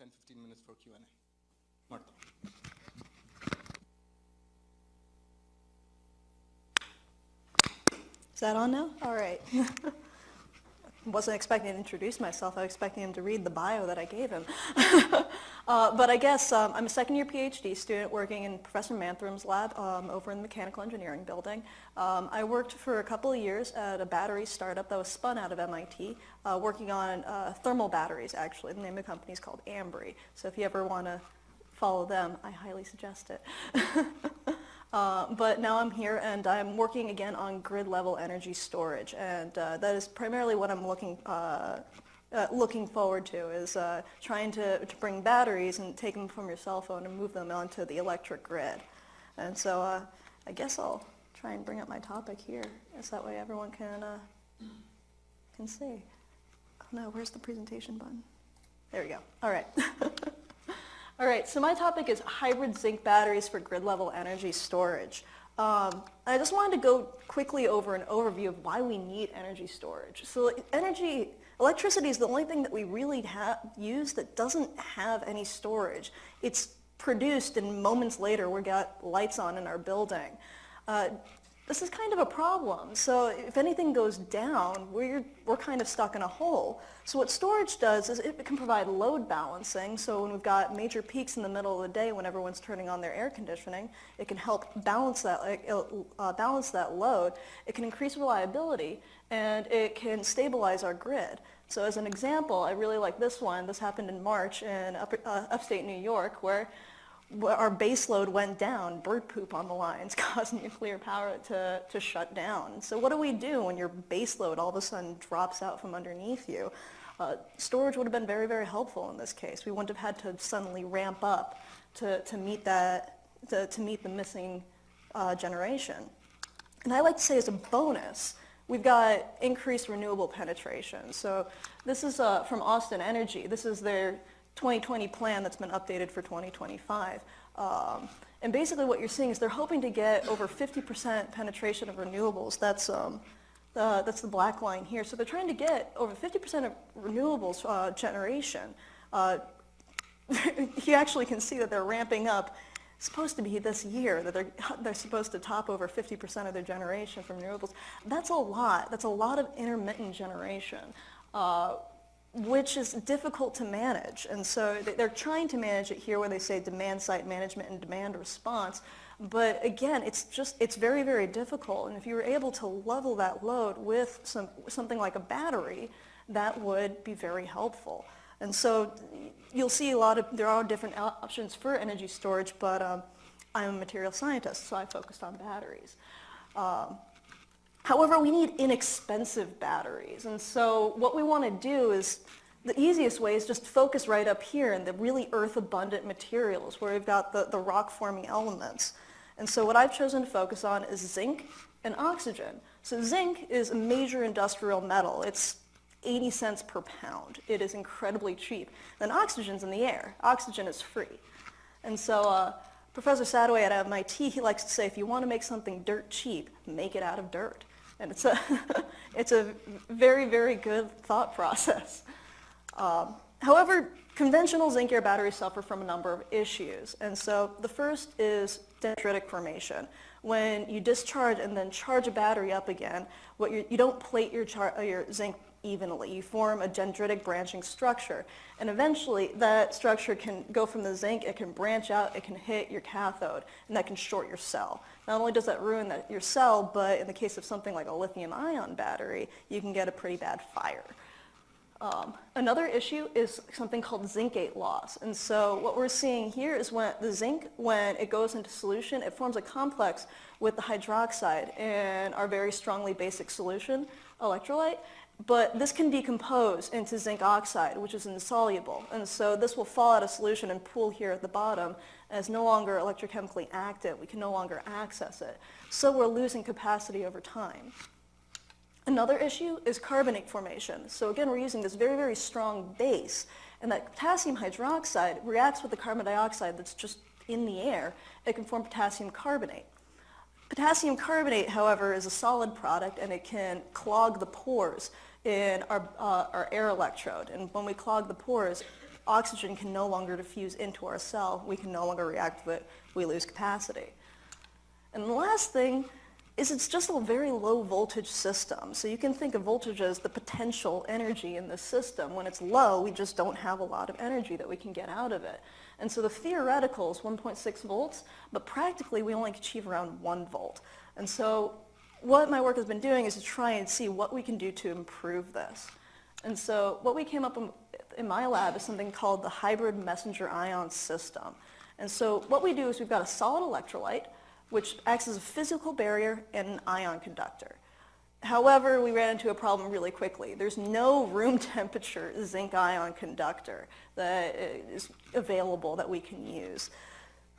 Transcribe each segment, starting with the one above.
10-15 minutes for Q&A. Martha. Is that on now? All right. Wasn't expecting to introduce myself. I was expecting him to read the bio that I gave him. But I guess I'm a second-year PhD student working in Professor Manthrum's lab over in the Mechanical Engineering building. I worked for a couple of years at a battery startup that was spun out of MIT, working on thermal batteries, actually. The name of the company is called Ambry. So if you ever want to follow them, I highly suggest it. But now I'm here and I'm working again on grid-level energy storage, and that is primarily what I'm looking forward to, is trying to bring batteries and take them from your cell phone and move them onto the electric grid. And so I guess I'll try and bring up my topic here, so that way everyone can see. Oh no, where's the presentation button? There we go. All right. All right, so my topic is hybrid zinc batteries for grid-level energy storage. I just wanted to go quickly over an overview of why we need energy storage. So electricity is the only thing that we really use that doesn't have any storage. It's produced and moments later we've got lights on in our building. This is kind of a problem. So if anything goes down, we're kind of stuck in a hole. So what storage does is it can provide load balancing. So when we've got major peaks in the middle of the day when everyone's turning on their air conditioning, it can help balance that load. It can increase reliability, and it can stabilize our grid. So as an example, I really like this one. This happened in March in upstate New York, where our base load went down. Bird poop on the lines caused nuclear power to shut down. So what do we do when your base load all of a sudden drops out from underneath you? Storage would have been very, very helpful in this case. We wouldn't have had to suddenly ramp up to meet the missing generation. And I like to say as a bonus, we've got increased renewable penetration. So this is from Austin Energy. This is their 2020 plan that's been updated for 2025. And basically what you're seeing is they're hoping to get over 50% penetration of renewables. That's the black line here. So they're trying to get over 50% of renewables generation. You actually can see that they're ramping up. It's supposed to be this year that they're supposed to top over 50% of their generation from renewables. That's a lot. That's a lot of intermittent generation, which is difficult to manage. And so they're trying to manage it here where they say demand side management and demand response. But again, it's very, very difficult. And if you were able to level that load with something like a battery, that would be very helpful. And so you'll see there are different options for energy storage, but I'm a material scientist, so I focused on batteries. However, we need inexpensive batteries. And so what we want to do is, the easiest way is just focus right up here in the really earth-abundant materials where we've got the rock-forming elements. And so what I've chosen to focus on is zinc and oxygen. So zinc is a major industrial metal. It's 80 cents per pound. It is incredibly cheap. Then oxygen's in the air. Oxygen is free. And so Professor Sadoway at MIT, he likes to say, if you want to make something dirt cheap, make it out of dirt. And it's a very, very good thought process. However, conventional zinc air batteries suffer from a number of issues. And so the first is dendritic formation. When you discharge and then charge a battery up again, you don't plate your zinc evenly. You form a dendritic branching structure. And eventually that structure can go from the zinc, it can branch out, it can hit your cathode, and that can short your cell. Not only does that ruin your cell, but in the case of something like a lithium-ion battery, you can get a pretty bad fire. Another issue is something called zincate loss. And so what we're seeing here is when the zinc, when it goes into solution, it forms a complex with the hydroxide in our very strongly basic solution, electrolyte. But this can decompose into zinc oxide, which is insoluble. And so this will fall out of solution and pool here at the bottom as no longer electrochemically active. We can no longer access it. So we're losing capacity over time. Another issue is carbonate formation. So again, we're using this very, very strong base, and that potassium hydroxide reacts with the carbon dioxide that's just in the air. It can form potassium carbonate. Potassium carbonate, however, is a solid product, and it can clog the pores in our air electrode. And when we clog the pores, oxygen can no longer diffuse into our cell. We can no longer react with it. We lose capacity. And the last thing is it's just a very low voltage system. So you can think of voltage as the potential energy in the system. When it's low, we just don't have a lot of energy that we can get out of it. And so the theoretical is 1.6 volts, but practically we only achieve around 1 volt. And so what my work has been doing is to try and see what we can do to improve this. And so what we came up with in my lab is something called the hybrid messenger ion system. And so what we do is we've got a solid electrolyte, which acts as a physical barrier and an ion conductor. However, we ran into a problem really quickly. There's no room temperature zinc ion conductor that is available that we can use.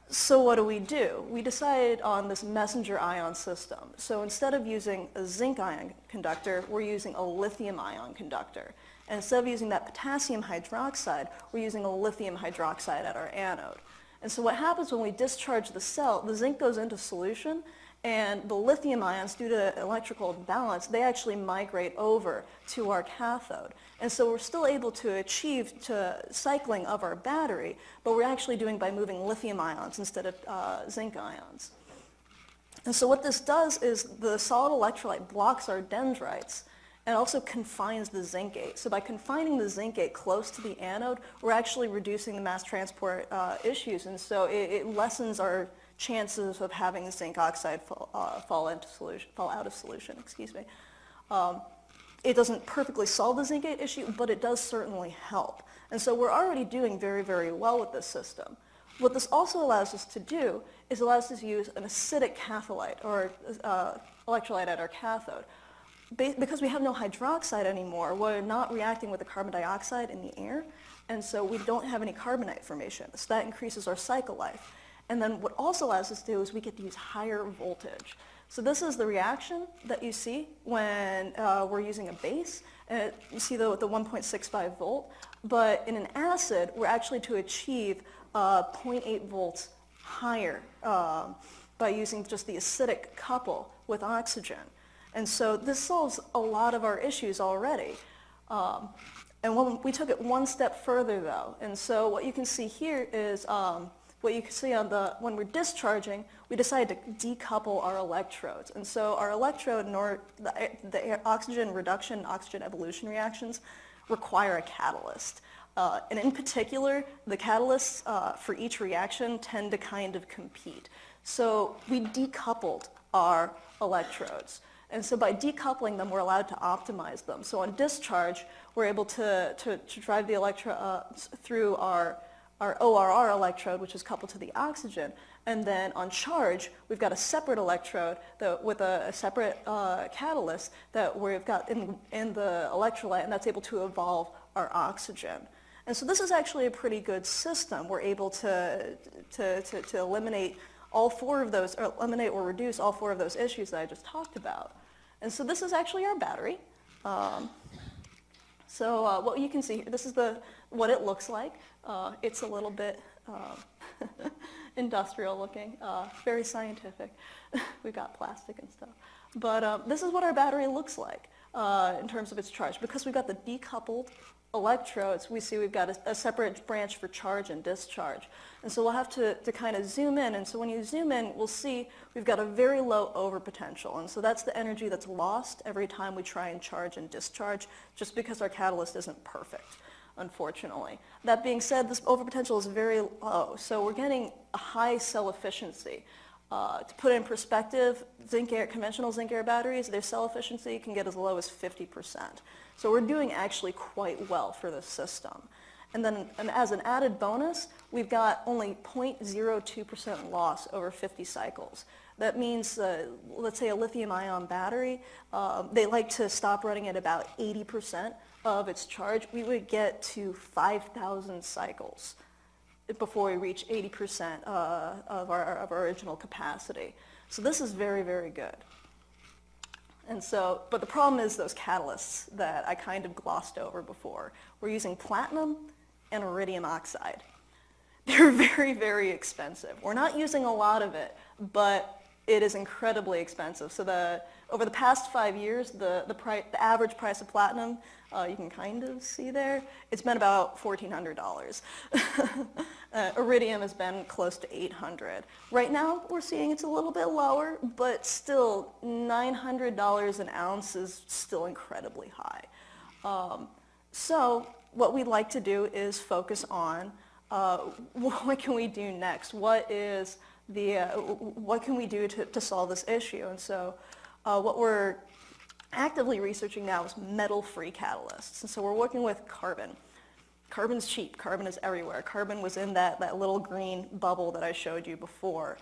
So what do? We decided on this messenger ion system. So instead of using a zinc ion conductor, we're using a lithium ion conductor. And instead of using that potassium hydroxide, we're using a lithium hydroxide at our anode. And so what happens when we discharge the cell, the zinc goes into solution, and the lithium ions, due to electrical imbalance, they actually migrate over to our cathode. And so we're still able to achieve cycling of our battery, but we're actually doing by moving lithium ions instead of zinc ions. And so what this does is the solid electrolyte blocks our dendrites and also confines the zincate. So by confining the zincate close to the anode, we're actually reducing the mass transport issues, and so it lessens our chances of having zinc oxide fall out of solution. It doesn't perfectly solve the zincate issue, but it does certainly help. And so we're already doing very, very well with this system. What this also allows us to do is allows us to use an acidic catholyte or electrolyte at our cathode. Because we have no hydroxide anymore, we're not reacting with the carbon dioxide in the air, and so we don't have any carbonate formation. So that increases our cycle life. And then what also allows us to do is we get to use higher voltage. So this is the reaction that you see when we're using a base. You see the 1.65 volt, but in an acid, we're actually to achieve 0.8 volts higher by using just the acidic couple with oxygen. And so this solves a lot of our issues already. And we took it one step further though. And so what you can see here is what you can see on when we're discharging, we decided to decouple our electrodes. And so our electrode, the oxygen reduction, oxygen evolution reactions require a catalyst. And in particular, the catalysts for each reaction tend to kind of compete. So we decoupled our electrodes. And so by decoupling them, we're allowed to optimize them. So on discharge, we're able to drive the electron through our ORR electrode, which is coupled to the oxygen. And then on charge, we've got a separate electrode with a separate catalyst that we've got in the electrolyte, and that's able to evolve our oxygen. And so this is actually a pretty good system. We're able to eliminate all four of those, or eliminate or reduce all four of those issues that I just talked about. And so this is actually our battery. What you can see here, this is what it looks like. It's a little bit industrial looking, very scientific. We've got plastic and stuff. But this is what our battery looks like in terms of its charge. Because we've got the decoupled electrodes, we see we've got a separate branch for charge and discharge. And so we'll have to kind of zoom in. And so when you zoom in, we'll see we've got a very low overpotential. And so that's the energy that's lost every time we try and charge and discharge, just because our catalyst isn't perfect, unfortunately. That being said, this overpotential is very low. So we're getting a high cell efficiency. To put it in perspective, conventional zinc air batteries, their cell efficiency can get as low as 50%. So we're doing actually quite well for this system. And then as an added bonus, we've got only 0.02% loss over 50 cycles. That means, let's say a lithium-ion battery, they like to stop running at about 80% of its charge. We would get to 5,000 cycles before we reach 80% of our original capacity. So this is very, very good. And so, but the problem is those catalysts that I kind of glossed over before. We're using platinum and iridium oxide. They're very, very expensive. We're not using a lot of it, but it is incredibly expensive. So over the past 5 years, the average price of platinum you can kind of see there, it's been about $1,400. Iridium has been close to $800. Right now, we're seeing it's a little bit lower, but still $900 an ounce is still incredibly high. So what we'd like to do is focus on what can we do next? What can we do to solve this issue? And so what we're actively researching now is metal-free catalysts. And so we're working with carbon. Carbon's cheap. Carbon is everywhere. Carbon was in that little green bubble that I showed you before.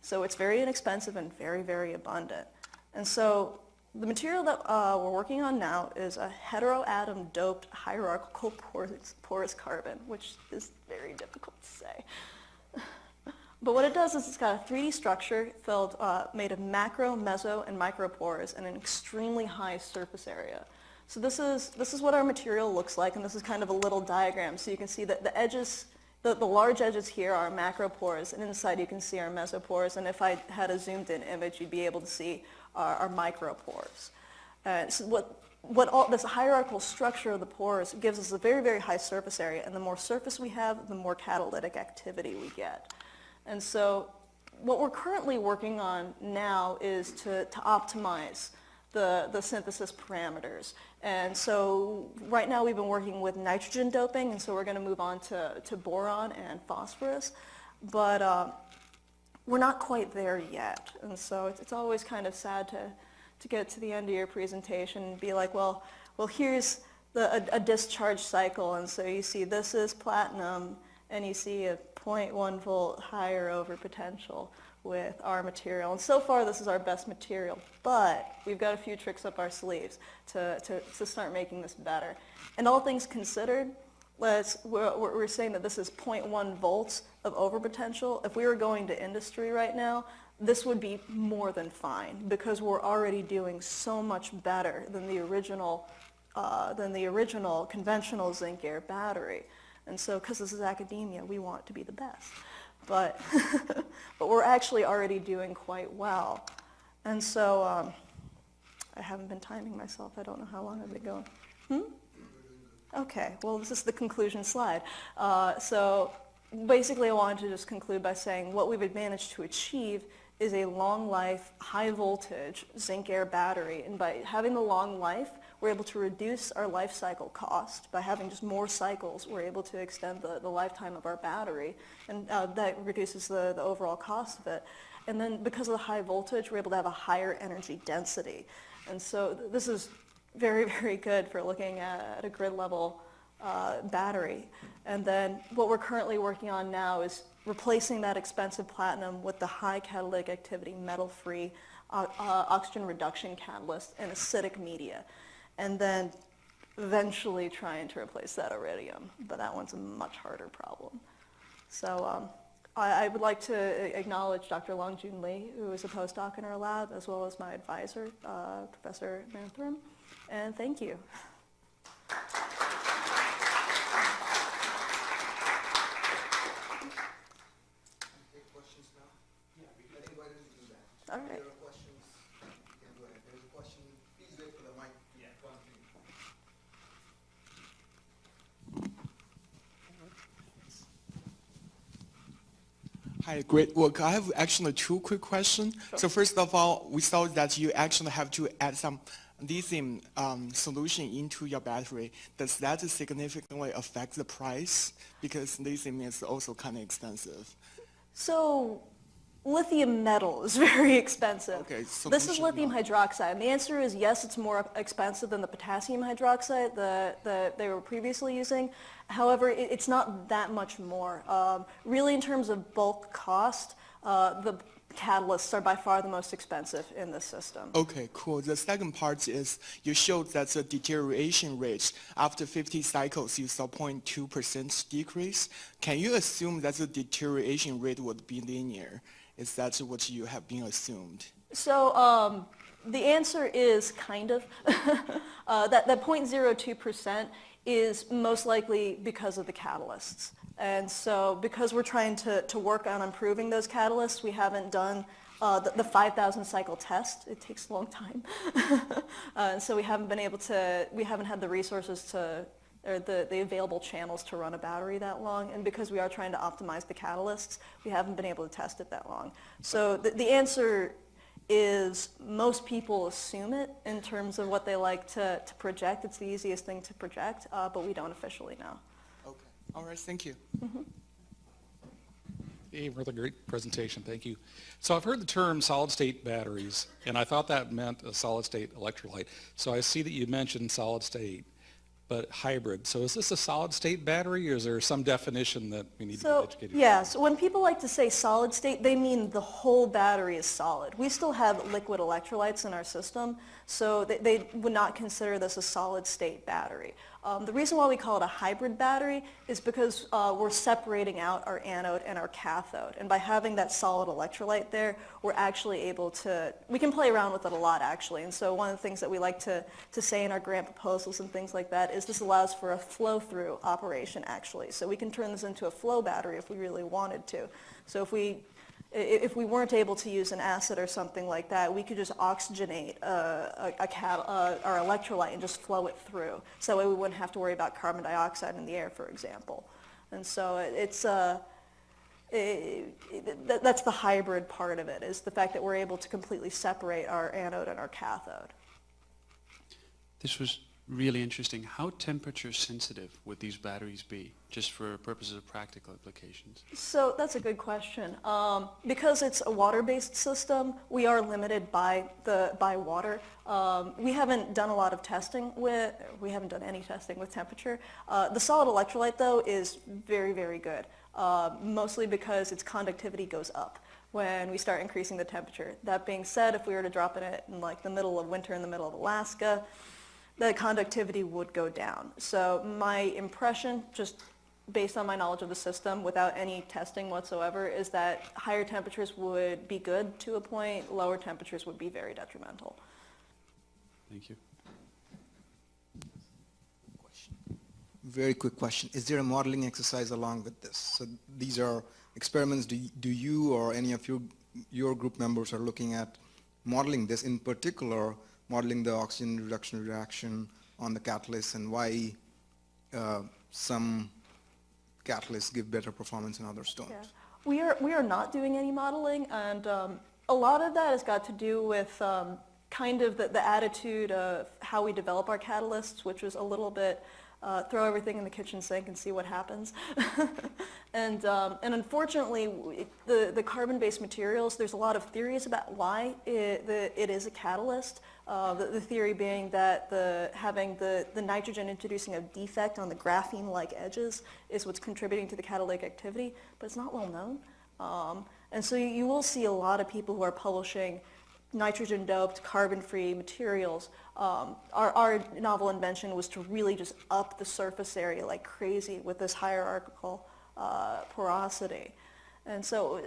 So it's very inexpensive and very, very abundant. And so the material that we're working on now is a heteroatom doped hierarchical porous carbon, which is very difficult to say. But what it does is it's got a 3D structure made of macro, meso, and micropores and an extremely high surface area. So this is what our material looks like, and this is kind of a little diagram. So you can see that the edges, the large edges here are macropores, and inside you can see our mesopores. And if I had a zoomed in image, you'd be able to see our micropores. So this hierarchical structure of the pores gives us a very, very high surface area, and the more surface we have, the more catalytic activity we get. And so what we're currently working on now is to optimize the synthesis parameters. And so right now we've been working with nitrogen doping, and so we're going to move on to boron and phosphorus. But we're not quite there yet. And so it's always kind of sad to get to the end of your presentation and be like, well here's a discharge cycle, and so you see this is platinum, and you see a 0.1 volt higher over potential with our material. And so far this is our best material, but we've got a few tricks up our sleeves to start making this better. And all things considered, we're saying that this is 0.1 volts of overpotential. If we were going to industry right now, this would be more than fine, because we're already doing so much better than the original conventional zinc air battery. And so, because this is academia, we want to be the best. But we're actually already doing quite well. And so, I haven't been timing myself. I don't know how long I've been going. Okay, well, this is the conclusion slide. So basically, I wanted to just conclude by saying what we've managed to achieve is a long life, high voltage zinc air battery. And by having the long life, we're able to reduce our life cycle cost. By having just more cycles, we're able to extend the lifetime of our battery, and that reduces the overall cost of it. And then because of the high voltage, we're able to have a higher energy density. And so this is very, very good for looking at a grid level battery. And then what we're currently working on now is replacing that expensive platinum with the high catalytic activity metal-free oxygen reduction catalyst in acidic media. And then eventually trying to replace that iridium, but that one's a much harder problem. So I would like to acknowledge Dr. Longjun Lee, who is a postdoc in our lab, as well as my advisor, Professor Nath, and thank you. Take questions now? Yeah, we can. Anybody can do that. All right. If there are questions, you can go ahead. If there's a question, please wait for the mic. Yeah. Hi, great work. I have actually two quick questions. Sure. So first of all, we saw that you actually have to add some lithium solution into your battery. Does that significantly affect the price? Because lithium is also kind of expensive. So lithium metal is very expensive. Okay, so this is lithium hydroxide. And the answer is yes, it's more expensive than the potassium hydroxide that they were previously using. However, it's not that much more. Really, in terms of bulk cost, the catalysts are by far the most expensive in this system. Okay, cool. The second part is you showed that the deterioration rate after 50 cycles you saw 0.2% decrease. Can you assume that the deterioration rate would be linear? Is that what you have been assumed? So the answer is kind of. that 0.02% is most likely because of the catalysts. And so because we're trying to work on improving those catalysts, we haven't done the 5,000 cycle test. It takes a long time. So we haven't had the resources or the available channels to run a battery that long. And because we are trying to optimize the catalysts, we haven't been able to test it that long. So the answer is most people assume it in terms of what they like to project. It's the easiest thing to project, but we don't officially know. Okay. All right, thank you. Hey, really great presentation, thank you. So I've heard the term solid-state batteries, and I thought that meant a solid-state electrolyte. So I see that you mentioned solid-state, but hybrid. So is this a solid-state battery, or is there some definition that we need to be educated? Yeah, so when people like to say solid state, they mean the whole battery is solid. We still have liquid electrolytes in our system, so they would not consider this a solid state battery. The reason why we call it a hybrid battery is because we're separating out our anode and our cathode. And by having that solid electrolyte there, we're actually able to, we can play around with it a lot actually. And so one of the things that we like to say in our grant proposals and things like that is this allows for a flow-through operation actually. So we can turn this into a flow battery if we really wanted to. So if we weren't able to use an acid or something like that, we could just oxygenate our electrolyte and just flow it through. So that way we wouldn't have to worry about carbon dioxide in the air, for example. And so that's the hybrid part of it, is the fact that we're able to completely separate our anode and our cathode. This was really interesting. How temperature sensitive would these batteries be, just for purposes of practical applications? So that's a good question. Because it's a water-based system, we are limited by water. We haven't done any testing with temperature. The solid electrolyte though is very, very good, mostly because its conductivity goes up when we start increasing the temperature. That being said, if we were to drop it in like the middle of winter in the middle of Alaska, the conductivity would go down. So my impression, just based on my knowledge of the system without any testing whatsoever, is that higher temperatures would be good to a point, lower temperatures would be very detrimental. Thank you. Very quick question. Is there a modeling exercise along with this? So these are experiments. Do you or any of your group members are looking at modeling this, in particular modeling the oxygen reduction reaction on the catalyst and why some catalysts give better performance and others don't? Yeah. We are not doing any modeling, and a lot of that has got to do with kind of the attitude of how we develop our catalysts, which was a little bit throw everything in the kitchen sink and see what happens. And unfortunately, the carbon-based materials, there's a lot of theories about why it is a catalyst. The theory being that having the nitrogen introducing a defect on the graphene-like edges is what's contributing to the catalytic activity, but it's not well known. And so you will see a lot of people who are publishing nitrogen-doped, carbon-free materials. Our novel invention was to really just up the surface area like crazy with this hierarchical porosity. And so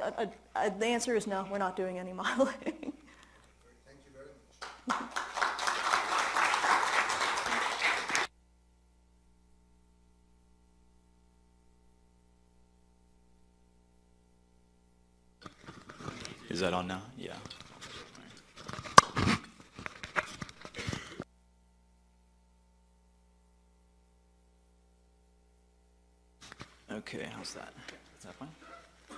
the answer is no, we're not doing any modeling. Thank you very much. Is that on now? Yeah. Okay, how's that? Is that fine? Okay.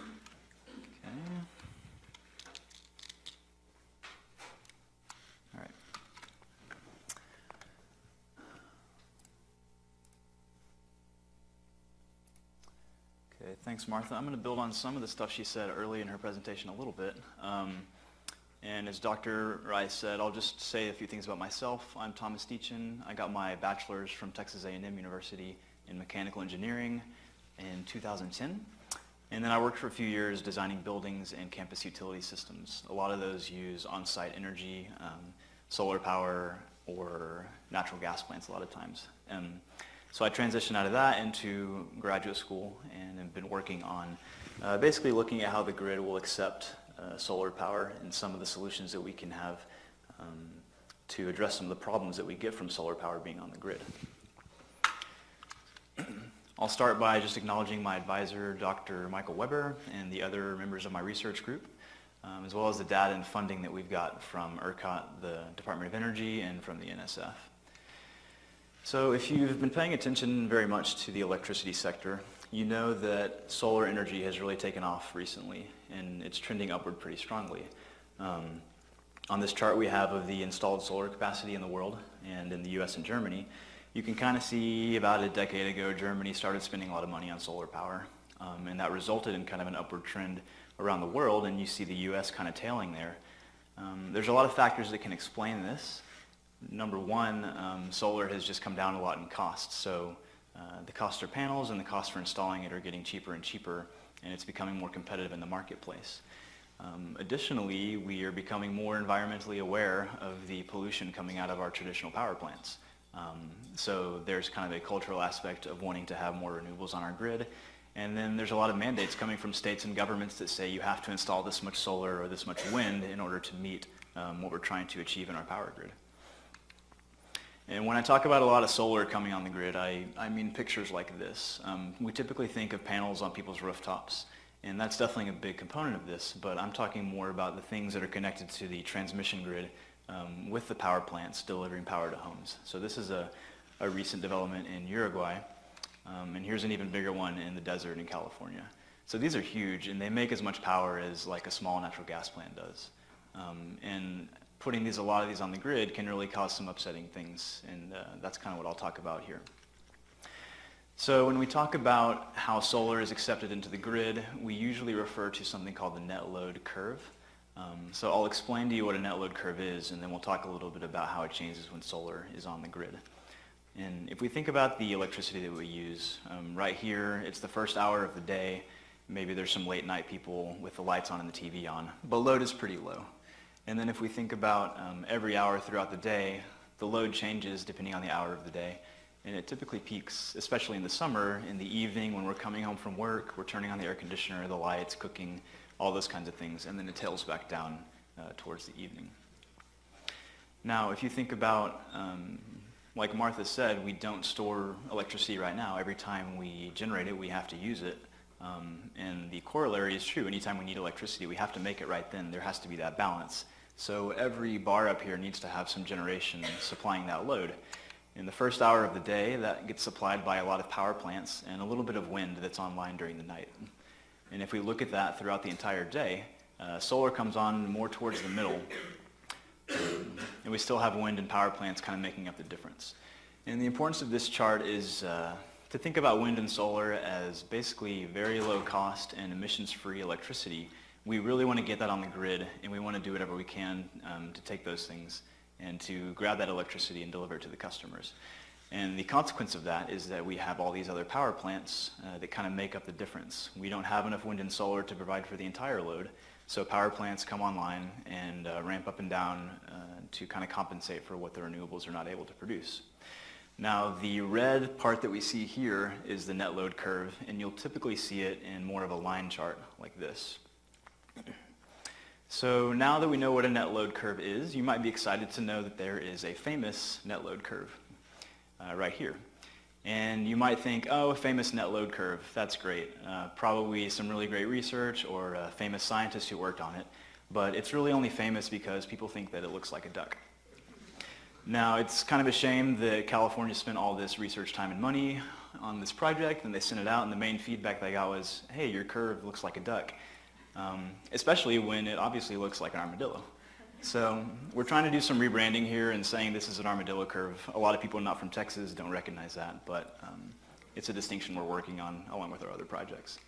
All right. Okay, thanks, Martha. I'm going to build on some of the stuff she said early in her presentation a little bit. And as Dr. Rice said, I'll just say a few things about myself. I'm Thomas Deetjen. I got my bachelor's from Texas A&M University in mechanical engineering in 2010. And then I worked for a few years designing buildings and campus utility systems. A lot of those use on-site energy, solar power, or natural gas plants a lot of times. So I transitioned out of that into graduate school and have been working on basically looking at how the grid will accept solar power and some of the solutions that we can have to address some of the problems that we get from solar power being on the grid. I'll start by just acknowledging my advisor, Dr. Michael Weber, and the other members of my research group. as well as the data and funding that we've got from ERCOT, the Department of Energy, and from the NSF. So if you've been paying attention very much to the electricity sector, you know that solar energy has really taken off recently, and it's trending upward pretty strongly. On this chart we have of the installed solar capacity in the world, and in the US and Germany, you can kind of see about a decade ago Germany started spending a lot of money on solar power, and that resulted in kind of an upward trend around the world, and you see the US kind of tailing there. There's a lot of factors that can explain this. Number one, solar has just come down a lot in cost, so the cost of panels and the cost for installing it are getting cheaper and cheaper, and it's becoming more competitive in the marketplace. Additionally, we are becoming more environmentally aware of the pollution coming out of our traditional power plants. So there's kind of a cultural aspect of wanting to have more renewables on our grid, and then there's a lot of mandates coming from states and governments that say you have to install this much solar or this much wind in order to meet what we're trying to achieve in our power grid. And when I talk about a lot of solar coming on the grid, I mean pictures like this. We typically think of panels on people's rooftops, and that's definitely a big component of this, but I'm talking more about the things that are connected to the transmission grid with the power plants delivering power to homes. So this is a recent development in Uruguay, and here's an even bigger one in the desert in California. So these are huge, and they make as much power as like a small natural gas plant does. And putting a lot of these on the grid can really cause some upsetting things, and that's kind of what I'll talk about here. So when we talk about how solar is accepted into the grid, we usually refer to something called the net load curve. So I'll explain to you what a net load curve is, and then we'll talk a little bit about how it changes when solar is on the grid. And if we think about the electricity that we use, right here, it's the first hour of the day. Maybe there's some late night people with the lights on and the TV on, but load is pretty low. And then if we think about every hour throughout the day, the load changes depending on the hour of the day. And it typically peaks, especially in the summer, in the evening when we're coming home from work, we're turning on the air conditioner, the lights, cooking, all those kinds of things, and then it tails back down towards the evening. Now, if you think about, like Martha said, we don't store electricity right now. Every time we generate it, we have to use it. And the corollary is true. Anytime we need electricity, we have to make it right then. There has to be that balance. So every bar up here needs to have some generation supplying that load. In the first hour of the day, that gets supplied by a lot of power plants and a little bit of wind that's online during the night. And if we look at that throughout the entire day, solar comes on more towards the middle. And we still have wind and power plants kind of making up the difference. And the importance of this chart is to think about wind and solar as basically very low cost and emissions-free electricity. We really want to get that on the grid, and we want to do whatever we can to take those things and to grab that electricity and deliver it to the customers. And the consequence of that is that we have all these other power plants that kind of make up the difference. We don't have enough wind and solar to provide for the entire load, so power plants come online and ramp up and down to kind of compensate for what the renewables are not able to produce. Now, the red part that we see here is the net load curve, and you'll typically see it in more of a line chart like this. So now that we know what a net load curve is, you might be excited to know that there is a famous net load curve right here. And you might think, oh, a famous net load curve, that's great. Probably some really great research or a famous scientist who worked on it, but it's really only famous because people think that it looks like a duck. Now, it's kind of a shame that California spent all this research time and money on this project, and they sent it out, and the main feedback they got was, hey, your curve looks like a duck, especially when it obviously looks like an armadillo. So we're trying to do some rebranding here and saying this is an armadillo curve. A lot of people not from Texas don't recognize that, but it's a distinction we're working on along with our other projects.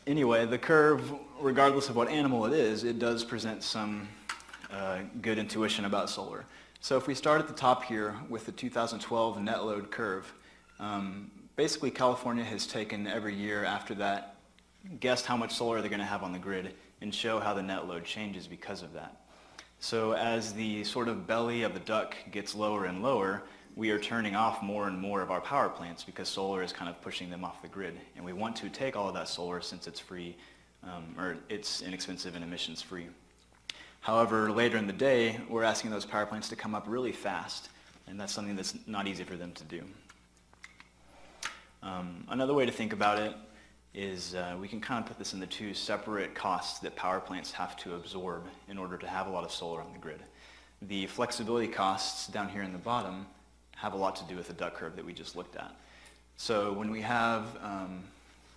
Anyway, the curve, regardless of what animal it is, it does present some good intuition about solar. So if we start at the top here with the 2012 net load curve, basically California has taken every year after that, guessed how much solar they're going to have on the grid and show how the net load changes because of that. So as the sort of belly of the duck gets lower and lower, we are turning off more and more of our power plants because solar is kind of pushing them off the grid. And we want to take all of that solar since it's free, or it's inexpensive and emissions free. However, later in the day, we're asking those power plants to come up really fast, and that's something that's not easy for them to do. Another way to think about it, is we can kind of put this into two separate costs that power plants have to absorb in order to have a lot of solar on the grid. The flexibility costs down here in the bottom have a lot to do with the duck curve that we just looked at. So when we have,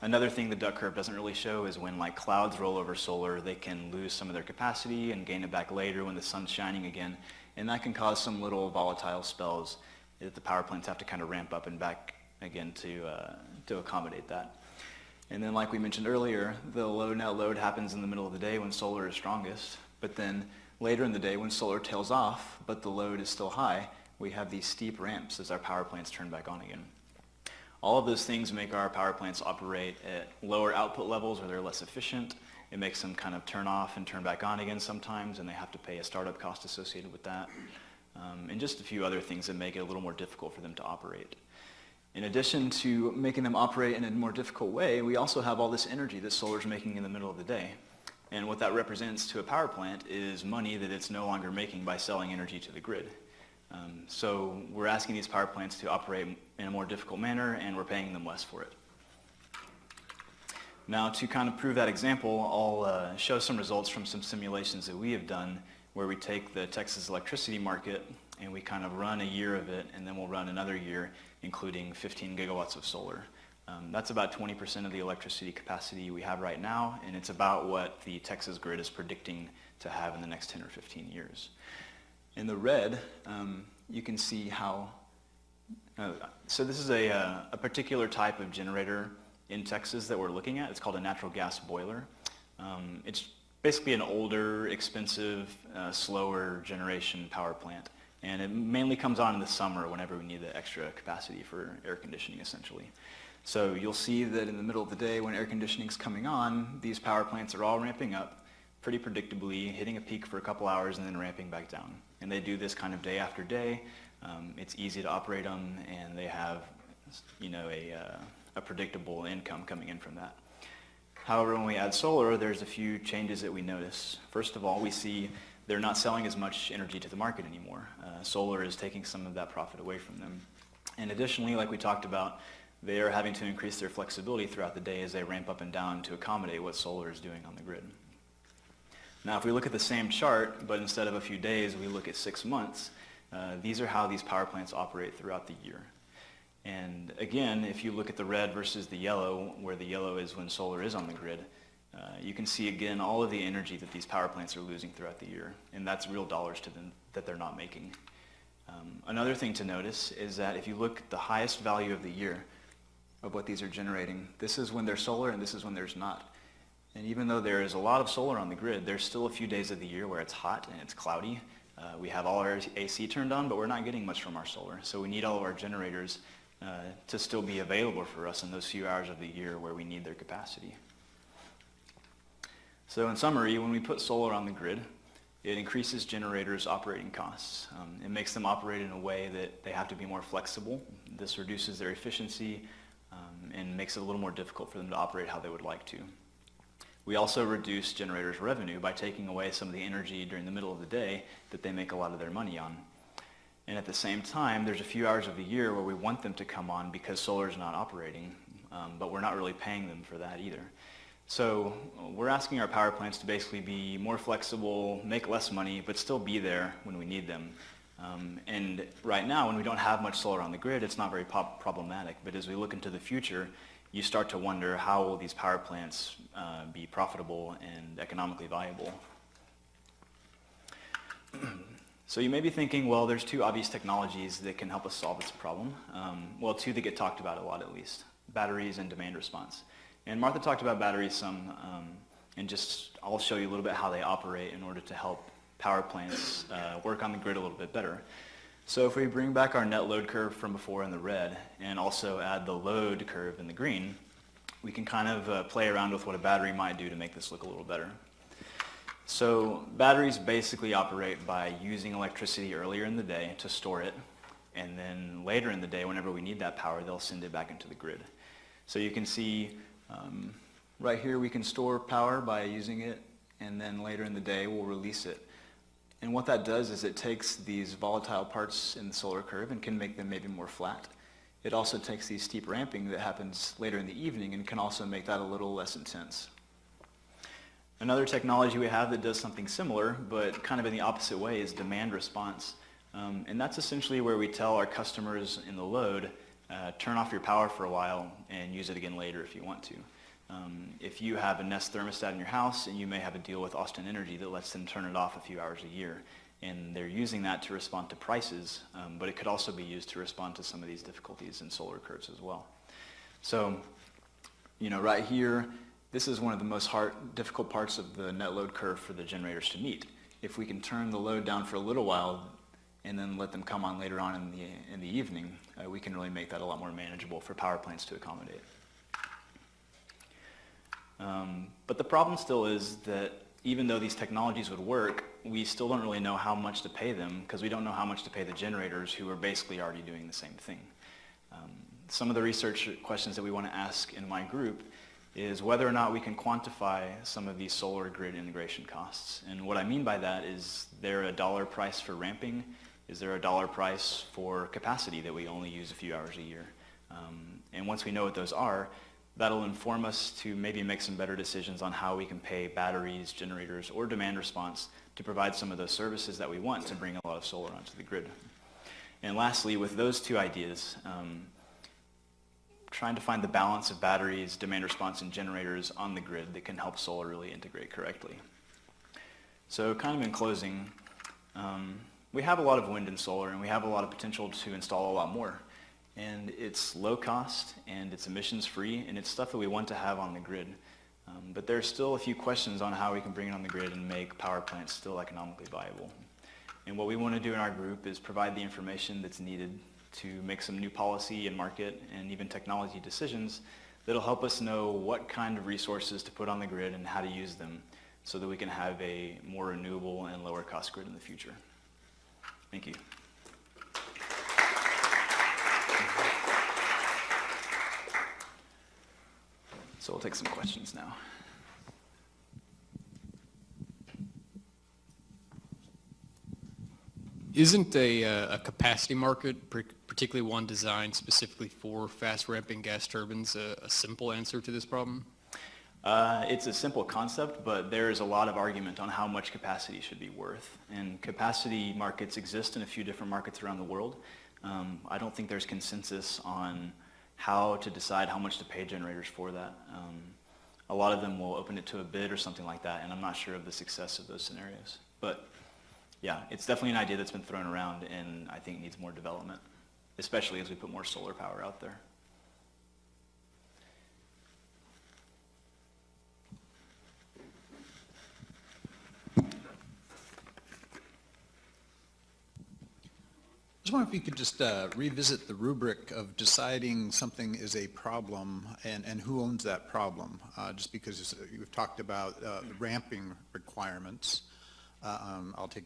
another thing the duck curve doesn't really show is when like clouds roll over solar, they can lose some of their capacity and gain it back later when the sun's shining again. And that can cause some little volatile spells that the power plants have to kind of ramp up and back again to accommodate that. And then like we mentioned earlier, the low net load happens in the middle of the day when solar is strongest. But then later in the day when solar tails off, but the load is still high, we have these steep ramps as our power plants turn back on again. All of those things make our power plants operate at lower output levels where they're less efficient. It makes them kind of turn off and turn back on again sometimes, and they have to pay a startup cost associated with that. And just a few other things that make it a little more difficult for them to operate. In addition to making them operate in a more difficult way, we also have all this energy that solar is making in the middle of the day. And what that represents to a power plant is money that it's no longer making by selling energy to the grid. So we're asking these power plants to operate in a more difficult manner, and we're paying them less for it. Now, to kind of prove that example, I'll show some results from some simulations that we have done where we take the Texas electricity market and we kind of run a year of it, and then we'll run another year, including 15 gigawatts of solar. That's about 20% of the electricity capacity we have right now, and it's about what the Texas grid is predicting to have in the next 10 or 15 years. In the red, you can see how, so this is a particular type of generator in Texas that we're looking at. It's called a natural gas boiler. It's basically an older, expensive, slower generation power plant. And it mainly comes on in the summer whenever we need the extra capacity for air conditioning, essentially. So you'll see that in the middle of the day when air conditioning is coming on, these power plants are all ramping up pretty predictably, hitting a peak for a couple hours and then ramping back down. And they do this kind of day after day. It's easy to operate them, and they have, you know, a predictable income coming in from that. However, when we add solar, there's a few changes that we notice. First of all, we see they're not selling as much energy to the market anymore. Solar is taking some of that profit away from them. And additionally, like we talked about, they are having to increase their flexibility throughout the day as they ramp up and down to accommodate what solar is doing on the grid. Now, if we look at the same chart, but instead of a few days, we look at 6 months, these are how these power plants operate throughout the year. And again, if you look at the red versus the yellow, where the yellow is when solar is on the grid, you can see again all of the energy that these power plants are losing throughout the year, and that's real dollars to them that they're not making. Another thing to notice is that if you look at the highest value of the year of what these are generating, this is when there's solar and this is when there's not. And even though there is a lot of solar on the grid, there's still a few days of the year where it's hot and it's cloudy. We have all our AC turned on, but we're not getting much from our solar. So we need all of our generators to still be available for us in those few hours of the year where we need their capacity. So in summary, when we put solar on the grid, it increases generators' operating costs. It makes them operate in a way that they have to be more flexible. This reduces their efficiency and makes it a little more difficult for them to operate how they would like to. We also reduce generators' revenue by taking away some of the energy during the middle of the day that they make a lot of their money on. And at the same time, there's a few hours of the year where we want them to come on because solar is not operating, but we're not really paying them for that either. So we're asking our power plants to basically be more flexible, make less money, but still be there when we need them. And right now, when we don't have much solar on the grid, it's not very problematic. But as we look into the future, you start to wonder how will these power plants be profitable and economically viable. So you may be thinking, well, there's two obvious technologies that can help us solve this problem. Well, two that get talked about a lot at least, batteries and demand response. And Martha talked about batteries some, and just I'll show you a little bit how they operate in order to help power plants work on the grid a little bit better. So if we bring back our net load curve from before in the red and also add the load curve in the green, we can kind of play around with what a battery might do to make this look a little better. So batteries basically operate by using electricity earlier in the day to store it, and then later in the day, whenever we need that power, they'll send it back into the grid. So you can see right here we can store power by using it, and then later in the day we'll release it. And what that does is it takes these volatile parts in the solar curve and can make them maybe more flat. It also takes the steep ramping that happens later in the evening and can also make that a little less intense. Another technology we have that does something similar, but kind of in the opposite way, is demand response. And that's essentially where we tell our customers in the load, turn off your power for a while and use it again later if you want to. If you have a Nest thermostat in your house, and you may have a deal with Austin Energy that lets them turn it off a few hours a year, and they're using that to respond to prices, but it could also be used to respond to some of these difficulties in solar curves as well. So, right here, this is one of the most difficult parts of the net load curve for the generators to meet. If we can turn the load down for a little while and then let them come on later on in the evening, we can really make that a lot more manageable for power plants to accommodate. But the problem still is that even though these technologies would work, we still don't really know how much to pay them, because we don't know how much to pay the generators who are basically already doing the same thing. Some of the research questions that we want to ask in my group is whether or not we can quantify some of these solar grid integration costs. And what I mean by that is there a dollar price for ramping? Is there a dollar price for capacity that we only use a few hours a year? And once we know what those are, that'll inform us to maybe make some better decisions on how we can pay batteries, generators, or demand response to provide some of those services that we want to bring a lot of solar onto the grid. And lastly, with those two ideas, trying to find the balance of batteries, demand response, and generators on the grid that can help solar really integrate correctly. So kind of in closing, we have a lot of wind and solar, and we have a lot of potential to install a lot more. And it's low cost, and it's emissions free, and it's stuff that we want to have on the grid. But there's still a few questions on how we can bring it on the grid and make power plants still economically viable. And what we want to do in our group is provide the information that's needed to make some new policy and market and even technology decisions that'll help us know what kind of resources to put on the grid and how to use them so that we can have a more renewable and lower cost grid in the future. Thank you. So we'll take some questions now. Isn't a capacity market, particularly one designed specifically for fast ramping gas turbines, a simple answer to this problem? It's a simple concept, but there's a lot of argument on how much capacity should be worth. And capacity markets exist in a few different markets around the world. I don't think there's consensus on how to decide how much to pay generators for that. A lot of them will open it to a bid or something like that, and I'm not sure of the success of those scenarios. But yeah, it's definitely an idea that's been thrown around, and I think needs more development, especially as we put more solar power out there. I was wondering if you could just revisit the rubric of deciding something is a problem and who owns that problem. Just because you've talked about ramping requirements. I'll take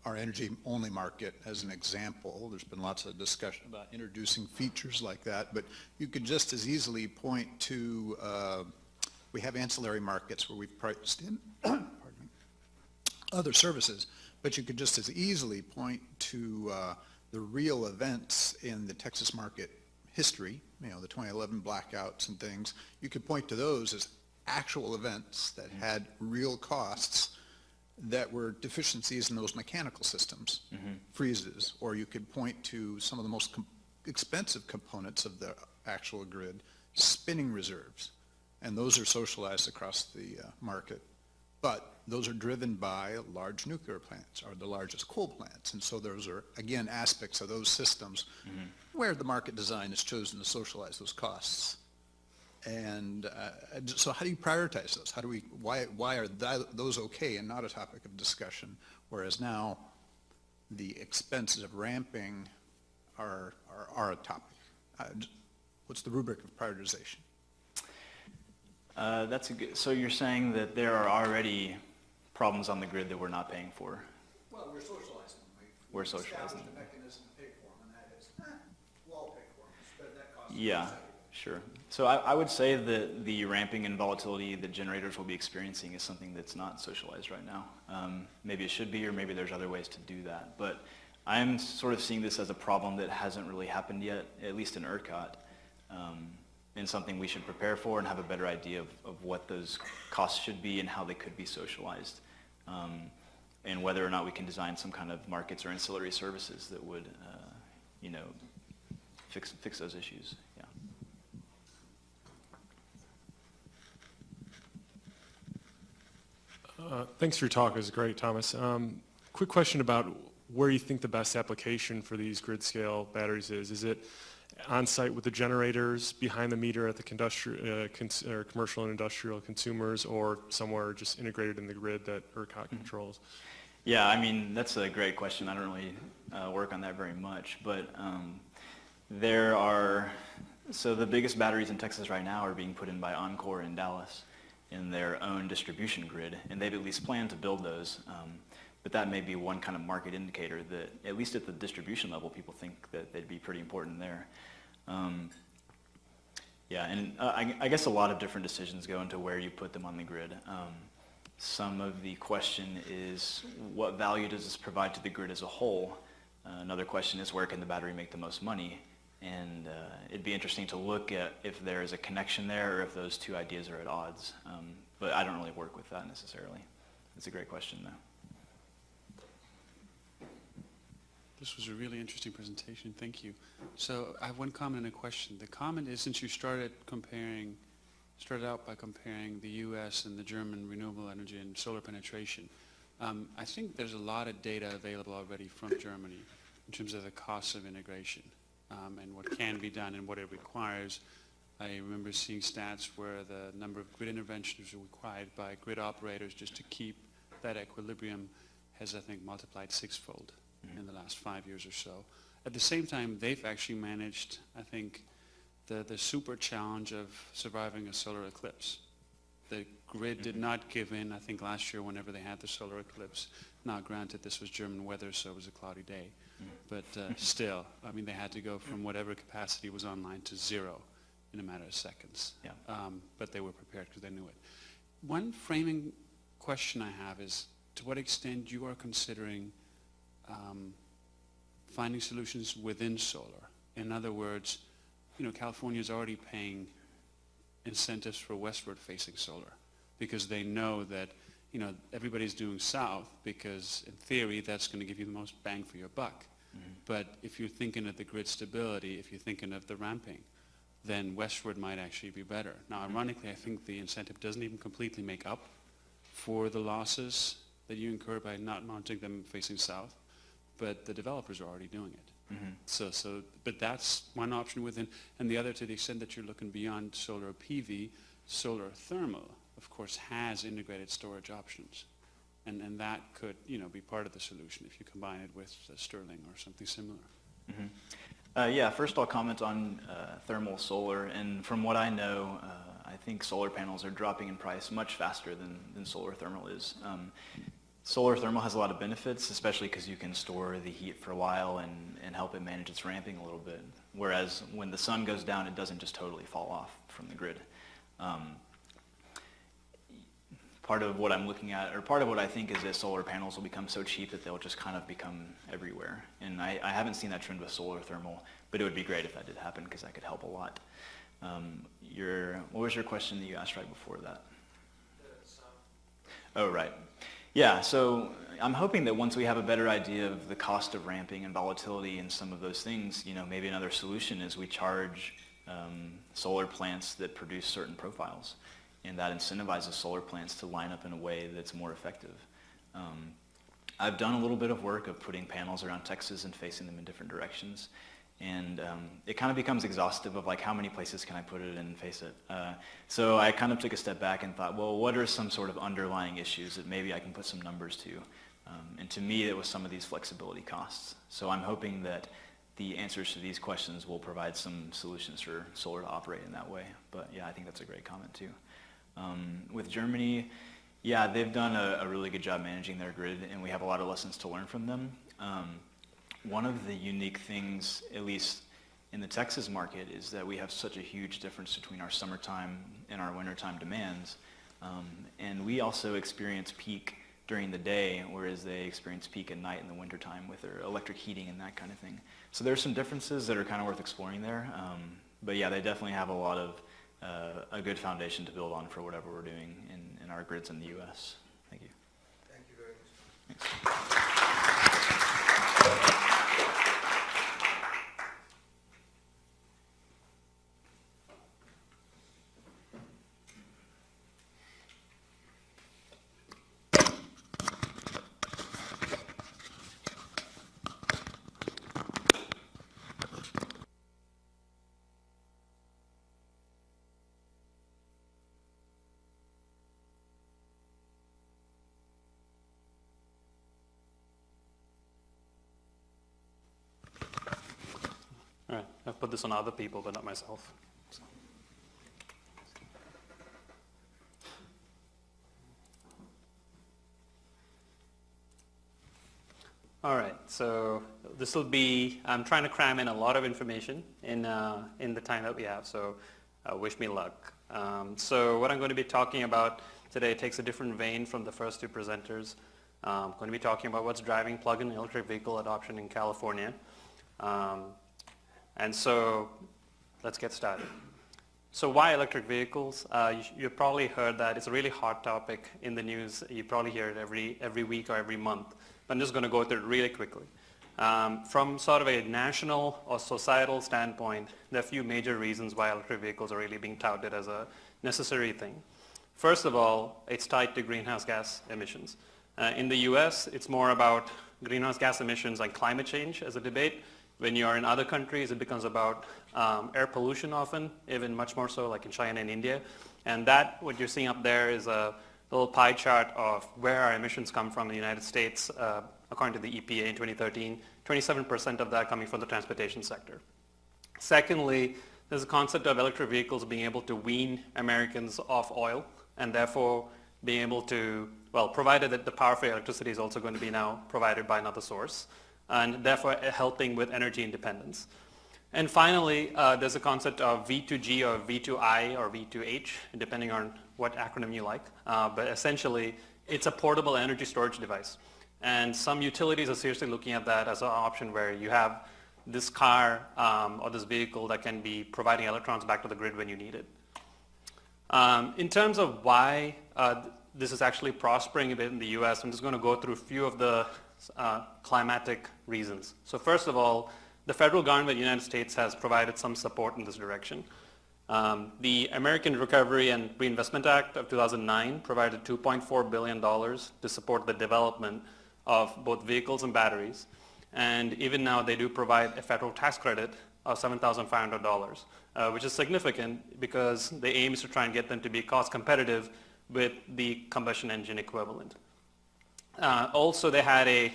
our energy-only market as an example. There's been lots of discussion about introducing features like that, but you could just as easily point to, we have ancillary markets where we've priced in pardon me, other services, but you could just as easily point to the real events in the Texas market history, the 2011 blackouts and things. You could point to those as actual events that had real costs that were deficiencies in those mechanical systems, freezes, or you could point to some of the most expensive components of the actual grid, spinning reserves, and those are socialized across the market. But those are driven by large nuclear plants or the largest coal plants. And so those are, again, aspects of those systems where the market design has chosen to socialize those costs. And so how do you prioritize those? Why are those okay and not a topic of discussion, whereas now the expenses of ramping are a topic? What's the rubric of prioritization? That's a good, so you're saying that there are already problems on the grid that we're not paying for? Well, we're socializing them. We're socializing them. The mechanism to pay for them, and that is, we'll all pay for them. Spread that cost. Yeah, sure. So I would say that the ramping and volatility that generators will be experiencing is something that's not socialized right now. Maybe it should be, or maybe there's other ways to do that. But I'm sort of seeing this as a problem that hasn't really happened yet, at least in ERCOT, and something we should prepare for and have a better idea of what those costs should be and how they could be socialized, and whether or not we can design some kind of markets or ancillary services that would, you know, fix those issues. Yeah. Thanks for your talk. It was great, Thomas. Quick question about where you think the best application for these grid scale batteries is. Is it on site with the generators, behind the meter at the commercial and industrial consumers, or somewhere just integrated in the grid that ERCOT controls? Yeah, I mean, that's a great question. I don't really work on that very much, but so the biggest batteries in Texas right now are being put in by Encore in Dallas in their own distribution grid, and they've at least planned to build those. But that may be one kind of market indicator that, at least at the distribution level, people think that they'd be pretty important there. Yeah, and I guess a lot of different decisions go into where you put them on the grid. Some of the question is, what value does this provide to the grid as a whole? Another question is, where can the battery make the most money? And it'd be interesting to look at if there is a connection there or if those two ideas are at odds. But I don't really work with that necessarily. It's a great question, though. This was a really interesting presentation. Thank you. So I have one comment and a question. The comment is, since you started out by comparing the U.S. and the German renewable energy and solar penetration, I think there's a lot of data available already from Germany in terms of the costs of integration and what can be done and what it requires. I remember seeing stats where the number of grid interventions required by grid operators just to keep that equilibrium has, I think, multiplied sixfold in the last 5 years or so. At the same time, they've actually managed, I think, the super challenge of surviving a solar eclipse. The grid did not give in, I think, last year whenever they had the solar eclipse. Now, granted, this was German weather, so it was a cloudy day. But still, I mean, they had to go from whatever capacity was online to zero in a matter of seconds. Yeah. But they were prepared because they knew it. One framing question I have is, to what extent you are considering finding solutions within solar. In other words, you know, California is already paying incentives for westward-facing solar because they know that, you know, everybody's doing south because, in theory, that's going to give you the most bang for your buck. But if you're thinking of the grid stability, if you're thinking of the ramping, then westward might actually be better. Now, ironically, I think the incentive doesn't even completely make up for the losses that you incur by not mounting them facing south, but the developers are already doing it. But that's one option within, and the other, to the extent that you're looking beyond solar PV, solar thermal, of course, has integrated storage options. And that could, you know, be part of the solution if you combine it with Stirling or something similar. Yeah, first I'll comment on thermal solar, and from what I know, I think solar panels are dropping in price much faster than solar thermal is. Solar thermal has a lot of benefits, especially because you can store the heat for a while and help it manage its ramping a little bit, whereas when the sun goes down, it doesn't just totally fall off from the grid. Part of what I'm looking at, or part of what I think, is that solar panels will become so cheap that they'll just kind of become everywhere. And I haven't seen that trend with solar thermal, but it would be great if that did happen because that could help a lot. What was your question that you asked right before that? Oh, right. Yeah, so I'm hoping that once we have a better idea of the cost of ramping and volatility and some of those things, you know, maybe another solution is we charge solar plants that produce certain profiles, and that incentivizes solar plants to line up in a way that's more effective. I've done a little bit of work of putting panels around Texas and facing them in different directions, and it kind of becomes exhaustive of like, how many places can I put it and face it? So I kind of took a step back and thought, well, what are some sort of underlying issues that maybe I can put some numbers to? And to me, it was some of these flexibility costs. So I'm hoping that the answers to these questions will provide some solutions for solar to operate in that way. But yeah, I think that's a great comment too. With Germany, yeah, they've done a really good job managing their grid, and we have a lot of lessons to learn from them. One of the unique things, at least in the Texas market, is that we have such a huge difference between our summertime and our wintertime demands. And we also experience peak during the day, whereas they experience peak at night in the wintertime with their electric heating and that kind of thing. So there's some differences that are kind of worth exploring there. But yeah, they definitely have a lot of a good foundation to build on for whatever we're doing in our grids in the U.S. Thank you. Thank you very much. Thanks. All right, I've put this on other people, but not myself. So. All right, so this will be, I'm trying to cram in a lot of information in the time that we have, so wish me luck. So what I'm going to be talking about today takes a different vein from the first two presenters. I'm going to be talking about what's driving plug-in electric vehicle adoption in California. And so let's get started. So why electric vehicles? You've probably heard that it's a really hot topic in the news. You probably hear it every week or every month. But I'm just going to go through it really quickly. From sort of a national or societal standpoint, there are a few major reasons why electric vehicles are really being touted as a necessary thing. First of all, it's tied to greenhouse gas emissions. In the US, it's more about greenhouse gas emissions and climate change as a debate. When you are in other countries, it becomes about air pollution often, even much more so like in China and India. And that, what you're seeing up there is a little pie chart of where our emissions come from in the United States. According to the EPA in 2013, 27% of that coming from the transportation sector. Secondly, there's a concept of electric vehicles being able to wean Americans off oil and therefore being able to, well, provided that the power for electricity is also going to be now provided by another source, and therefore helping with energy independence. And finally, there's a concept of V2G or V2I or V2H, depending on what acronym you like. But essentially, it's a portable energy storage device. And some utilities are seriously looking at that as an option where you have this car or this vehicle that can be providing electrons back to the grid when you need it. In terms of why this is actually prospering a bit in the US, I'm just going to go through a few of the climatic reasons. So first of all, the federal government of the United States has provided some support in this direction. The American Recovery and Reinvestment Act of 2009 provided $2.4 billion to support the development of both vehicles and batteries. And even now they do provide a federal tax credit of $7,500, which is significant because the aim is to try and get them to be cost competitive with the combustion engine equivalent. Also, they had a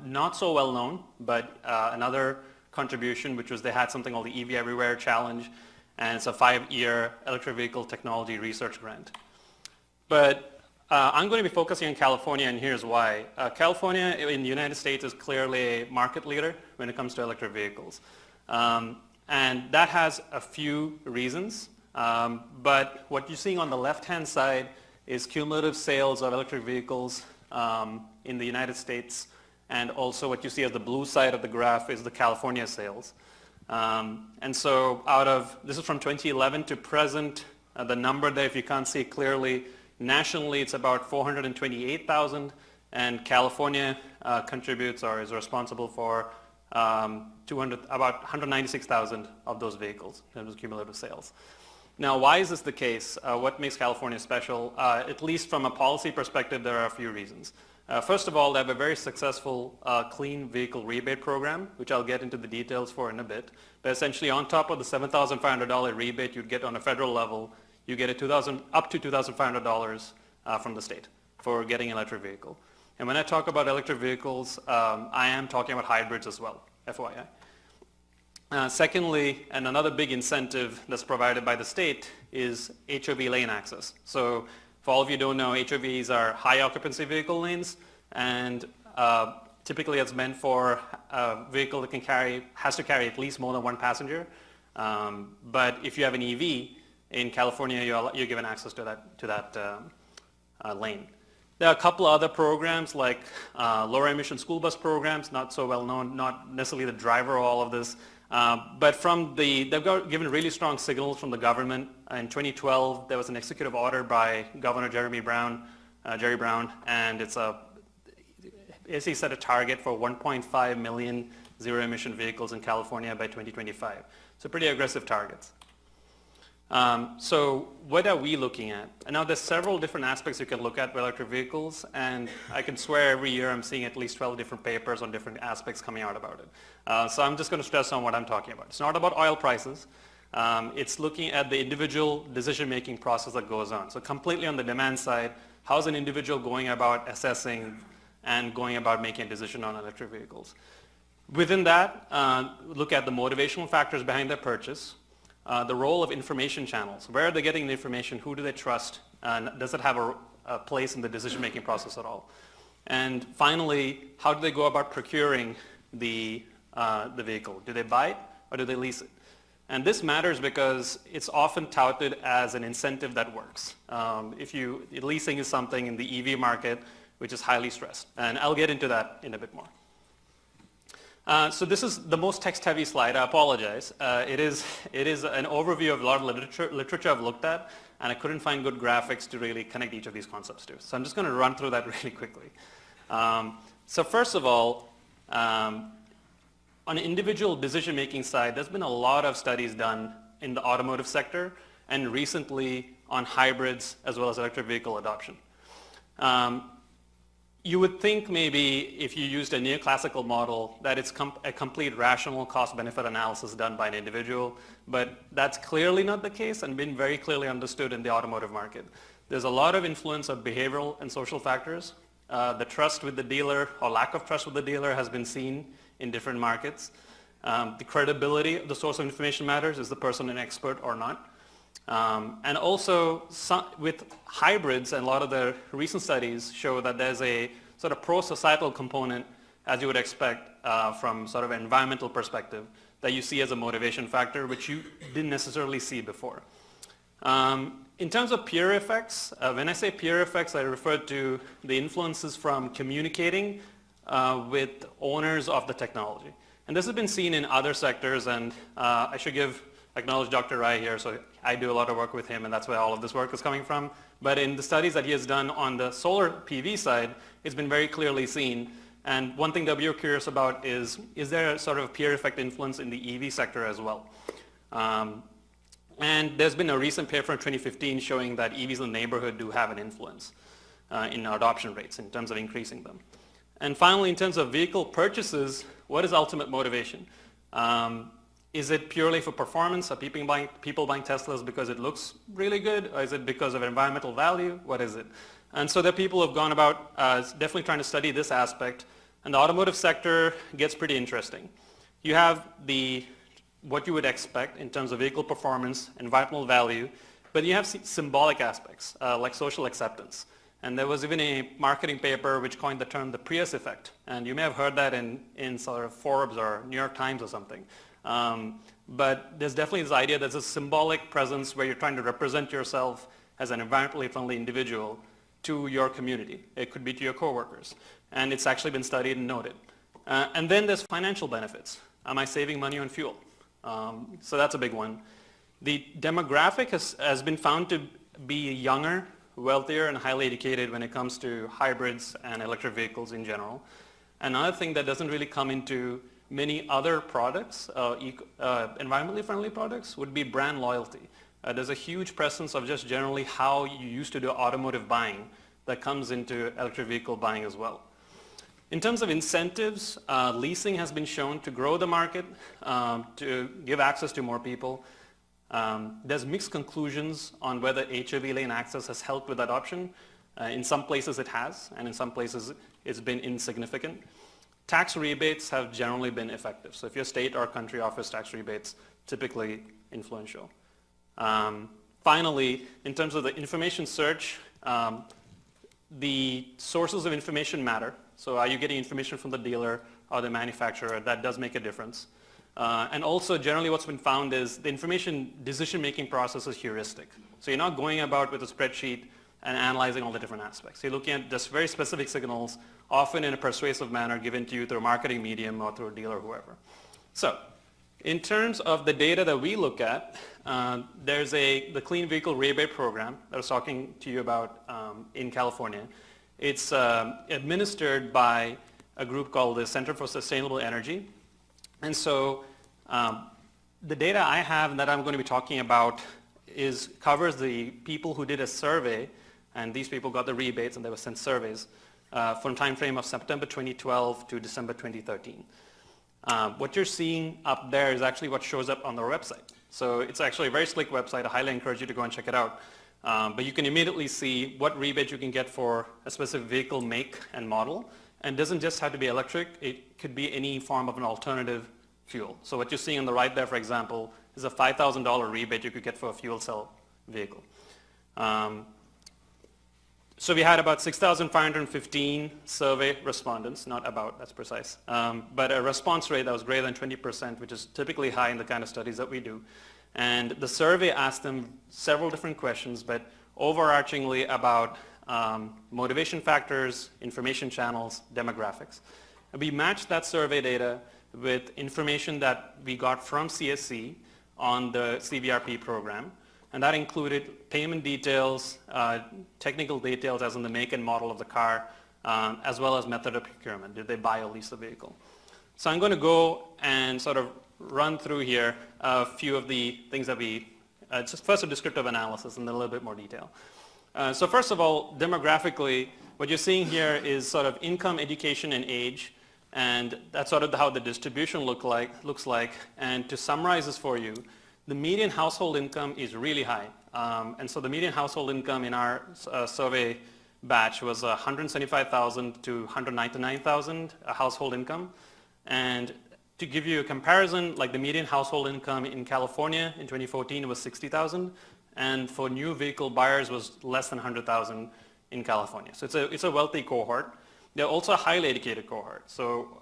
not so well known, but another contribution, which was they had something called the EV Everywhere Challenge, and it's a 5-year electric vehicle technology research grant. But I'm going to be focusing on California, and here's why. California in the United States is clearly a market leader when it comes to electric vehicles. And that has a few reasons. But what you're seeing on the left-hand side is cumulative sales of electric vehicles in the United States, and also what you see as the blue side of the graph is the California sales. And so this is from 2011 to present, the number there, if you can't see it clearly, nationally it's about 428,000, and California contributes or is responsible for about 196,000 of those vehicles in terms of cumulative sales. Now, why is this the case? What makes California special? At least from a policy perspective, there are a few reasons. First of all, they have a very successful clean vehicle rebate program, which I'll get into the details for in a bit. But essentially, on top of the $7,500 rebate you'd get on a federal level, you get up to $2,500 from the state for getting an electric vehicle. And when I talk about electric vehicles, I am talking about hybrids as well, FYI. Secondly, and another big incentive that's provided by the state is HOV lane access. So for all of you who don't know, HOVs are high occupancy vehicle lanes, and typically it's meant for a vehicle that has to carry at least more than one passenger. But if you have an EV, in California you're given access to that lane. There are a couple of other programs like lower emission school bus programs, not so well known, not necessarily the driver of all of this. But they've given really strong signals from the government. In 2012, there was an executive order by Governor Jerry Brown, and it's basically set a target for 1.5 million zero-emission vehicles in California by 2025. So pretty aggressive targets. So what are we looking at? And now there's several different aspects you can look at with electric vehicles, and I can swear every year I'm seeing at least 12 different papers on different aspects coming out about it. So I'm just going to stress on what I'm talking about. It's not about oil prices. It's looking at the individual decision-making process that goes on. So completely on the demand side, how's an individual going about assessing and going about making a decision on electric vehicles? Within that, look at the motivational factors behind their purchase. The role of information channels. Where are they getting the information? Who do they trust? And does it have a place in the decision-making process at all? And finally, how do they go about procuring the vehicle? Do they buy it or do they lease it? And this matters because it's often touted as an incentive that works. Leasing is something in the EV market which is highly stressed. And I'll get into that in a bit more. So this is the most text-heavy slide. I apologize. It is an overview of a lot of literature I've looked at, and I couldn't find good graphics to really connect each of these concepts to. So I'm just going to run through that really quickly. So first of all, on an individual decision-making side, there's been a lot of studies done in the automotive sector, and recently on hybrids as well as electric vehicle adoption. You would think maybe if you used a neoclassical model that it's a complete rational cost-benefit analysis done by an individual, but that's clearly not the case and been very clearly understood in the automotive market. There's a lot of influence of behavioral and social factors. The trust with the dealer or lack of trust with the dealer has been seen in different markets. The credibility of the source of information matters. Is the person an expert or not? And also with hybrids, and a lot of the recent studies show that there's a sort of pro-societal component, as you would expect from sort of an environmental perspective, that you see as a motivation factor, which you didn't necessarily see before. In terms of peer effects, when I say peer effects, I refer to the influences from communicating with owners of the technology. And this has been seen in other sectors, and I should acknowledge Dr. Rai here, so I do a lot of work with him, and that's where all of this work is coming from. But in the studies that he has done on the solar PV side, it's been very clearly seen. And one thing that we are curious about is there a sort of peer effect influence in the EV sector as well? And there's been a recent paper in 2015 showing that EVs in the neighborhood do have an influence in adoption rates in terms of increasing them. And finally, in terms of vehicle purchases, what is ultimate motivation? Is it purely for performance? Are people buying Teslas because it looks really good? Or is it because of environmental value? What is it? And so there are people who have gone about definitely trying to study this aspect. And the automotive sector gets pretty interesting. You have what you would expect in terms of vehicle performance, environmental value, but you have symbolic aspects like social acceptance. And there was even a marketing paper which coined the term the Prius effect. And you may have heard that in sort of Forbes or New York Times or something. But there's definitely this idea there's a symbolic presence where you're trying to represent yourself as an environmentally friendly individual to your community. It could be to your coworkers. And it's actually been studied and noted. And then there's financial benefits. Am I saving money on fuel? So that's a big one. The demographic has been found to be younger, wealthier, and highly educated when it comes to hybrids and electric vehicles in general. Another thing that doesn't really come into many other products, environmentally friendly products, would be brand loyalty. There's a huge presence of just generally how you used to do automotive buying that comes into electric vehicle buying as well. In terms of incentives, leasing has been shown to grow the market, to give access to more people. There's mixed conclusions on whether HOV lane access has helped with adoption. In some places it has, and in some places it's been insignificant. Tax rebates have generally been effective. So if your state or country offers tax rebates, typically influential. Finally, in terms of the information search, the sources of information matter. So are you getting information from the dealer or the manufacturer? That does make a difference. And also generally what's been found is the information decision-making process is heuristic. So you're not going about with a spreadsheet and analyzing all the different aspects. You're looking at just very specific signals, often in a persuasive manner given to you through a marketing medium or through a dealer or whoever. So in terms of the data that we look at, there's the Clean Vehicle Rebate Program that I was talking to you about in California. It's administered by a group called the Center for Sustainable Energy. And so the data I have and that I'm going to be talking about covers the people who did a survey, and these people got the rebates and they were sent surveys from time frame of September 2012 to December 2013. What you're seeing up there is actually what shows up on their website. So it's actually a very slick website. I highly encourage you to go and check it out. But you can immediately see what rebate you can get for a specific vehicle make and model. And it doesn't just have to be electric. It could be any form of an alternative fuel. So what you're seeing on the right there, for example, is a $5,000 rebate you could get for a fuel cell vehicle. So we had about 6,515 survey respondents, not about, that's precise, but a response rate that was greater than 20%, which is typically high in the kind of studies that we do. And the survey asked them several different questions, but overarchingly about motivation factors, information channels, demographics. And we matched that survey data with information that we got from CSC on the CVRP program. And that included payment details, technical details as in the make and model of the car, as well as method of procurement. Did they buy or lease the vehicle? So I'm going to go and sort of run through here a few of the things that just first a descriptive analysis and then a little bit more detail. So first of all, demographically, what you're seeing here is sort of income, education, and age. And that's sort of how the distribution looks like. And to summarize this for you, the median household income is really high. And so the median household income in our survey batch was 175,000 to 199,000 household income. And to give you a comparison, like the median household income in California in 2014 was 60,000, and for new vehicle buyers was less than 100,000 in California. So it's a wealthy cohort. They're also a highly educated cohort. So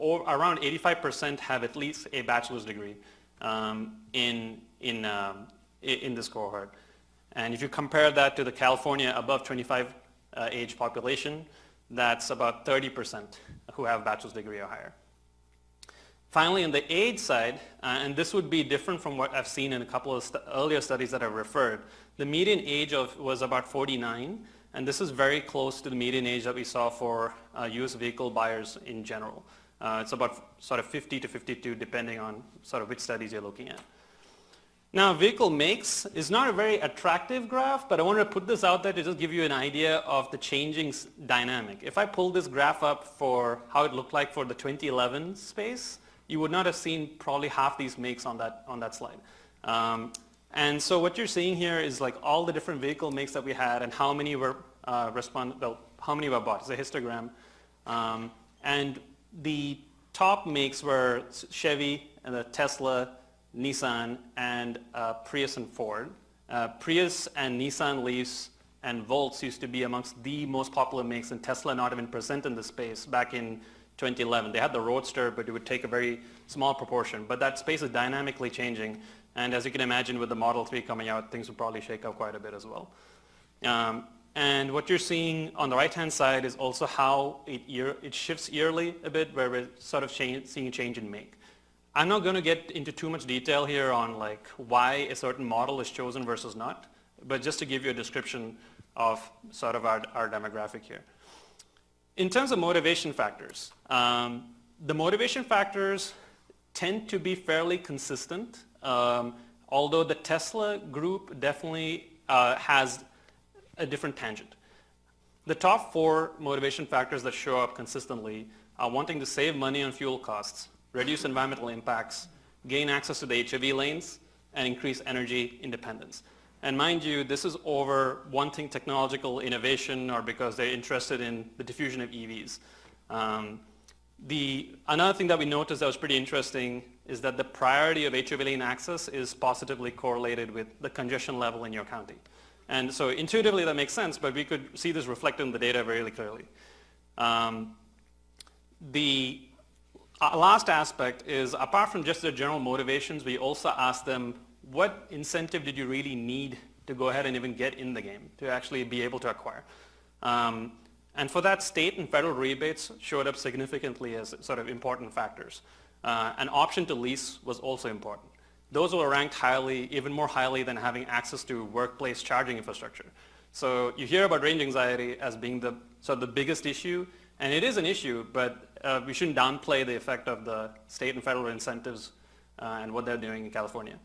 around 85% have at least a bachelor's degree in this cohort. And if you compare that to the California above 25 age population, that's about 30% who have bachelor's degree or higher. Finally, on the age side, and this would be different from what I've seen in a couple of earlier studies that I've referred, the median age was about 49, and this is very close to the median age that we saw for used vehicle buyers in general. It's about sort of 50 to 52, depending on sort of which studies you're looking at. Now, vehicle makes is not a very attractive graph, but I wanted to put this out there to just give you an idea of the changing dynamic. If I pull this graph up for how it looked like for the 2011 space, you would not have seen probably half these makes on that slide. And so what you're seeing here is like all the different vehicle makes that we had and how many were how many were bought. It's a histogram. And the top makes were Chevy, and the Tesla, Nissan, and Prius and Ford. Prius and Nissan Leafs and Volts used to be amongst the most popular makes, and Tesla not even present in the space back in 2011. They had the Roadster, but it would take a very small proportion. But that space is dynamically changing. And as you can imagine, with the Model 3 coming out, things will probably shake up quite a bit as well. And what you're seeing on the right-hand side is also how it shifts yearly a bit, where we're sort of seeing a change in make. I'm not going to get into too much detail here on like why a certain model is chosen versus not, but just to give you a description of sort of our demographic here. In terms of motivation factors, the motivation factors tend to be fairly consistent, although the Tesla group definitely has a different tangent. The top 4 motivation factors that show up consistently are wanting to save money on fuel costs, reduce environmental impacts, gain access to the HEV lanes, and increase energy independence. And mind you, this is over wanting technological innovation or because they're interested in the diffusion of EVs. Another thing that we noticed that was pretty interesting is that the priority of HEV lane access is positively correlated with the congestion level in your county. And so intuitively that makes sense, but we could see this reflected in the data very clearly. The last aspect is, apart from just their general motivations, we also asked them, what incentive did you really need to go ahead and even get in the game, to actually be able to acquire. And for that, state and federal rebates showed up significantly as sort of important factors. An option to lease was also important. Those were ranked highly, even more highly than having access to workplace charging infrastructure. So you hear about range anxiety as being the sort of the biggest issue, and it is an issue, but we shouldn't downplay the effect of the state and federal incentives and what they're doing in California.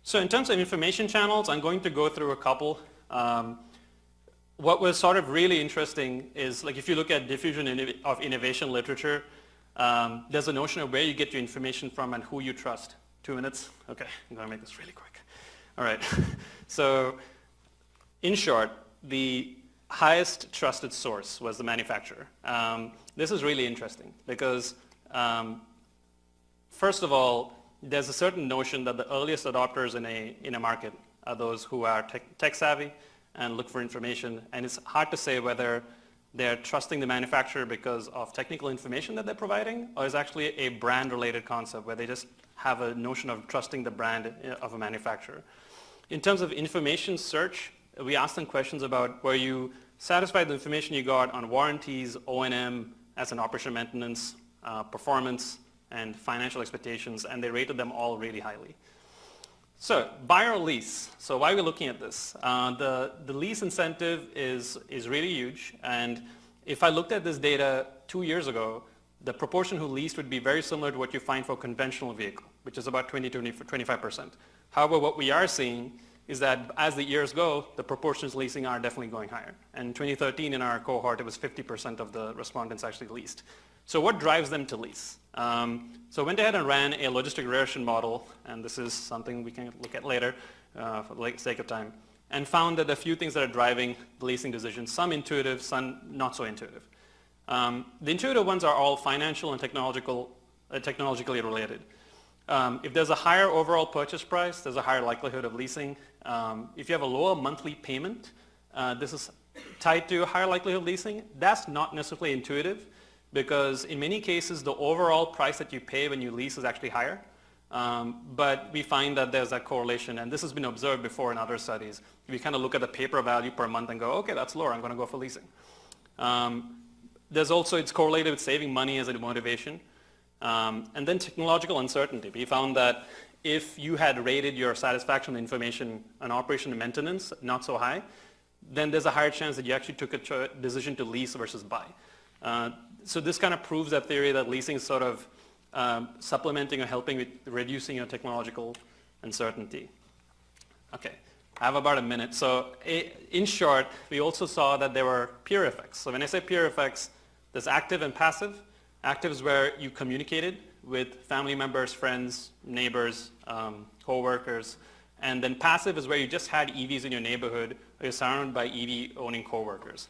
So in terms of information channels, I'm going to go through a couple. What was sort of really interesting is, like, if you look at diffusion of innovation literature, there's a notion of where you get your information from and who you trust. 2 minutes? Okay, I'm going to make this really quick. All right. So in short, the highest trusted source was the manufacturer. This is really interesting because, first of all, there's a certain notion that the earliest adopters in a market are those who are tech savvy and look for information. And it's hard to say whether they're trusting the manufacturer because of technical information that they're providing, or is actually a brand-related concept where they just have a notion of trusting the brand of a manufacturer. In terms of information search, we asked them questions about, were you satisfied with the information you got on warranties, O&M, as an operation maintenance, performance, and financial expectations, and they rated them all really highly. So buy or lease. So why are we looking at this? The lease incentive is really huge, and if I looked at this data 2 years ago, the proportion who leased would be very similar to what you find for a conventional vehicle, which is about 20-25%. However, what we are seeing is that as the years go, the proportions leasing are definitely going higher. And in 2013 in our cohort, it was 50% of the respondents actually leased. So what drives them to lease? So I went ahead and ran a logistic regression model, and this is something we can look at later for the sake of time, and found that a few things that are driving the leasing decisions, some intuitive, some not so intuitive. The intuitive ones are all financial and technologically related. If there's a higher overall purchase price, there's a higher likelihood of leasing. If you have a lower monthly payment, this is tied to a higher likelihood of leasing. That's not necessarily intuitive, because in many cases, the overall price that you pay when you lease is actually higher. But we find that there's that correlation, and this has been observed before in other studies. We kind of look at the paper value per month and go, okay, that's lower, I'm going to go for leasing. There's also, it's correlated with saving money as a motivation. And then technological uncertainty. We found that if you had rated your satisfaction with information on operation and maintenance not so high, then there's a higher chance that you actually took a decision to lease versus buy. So this kind of proves that theory that leasing is sort of supplementing or helping with reducing your technological uncertainty. Okay, I have about a minute. So in short, we also saw that there were peer effects. So when I say peer effects, there's active and passive. Active is where you communicated with family members, friends, neighbors, co-workers. And then passive is where you just had EVs in your neighborhood, or you're surrounded by EV-owning co-workers.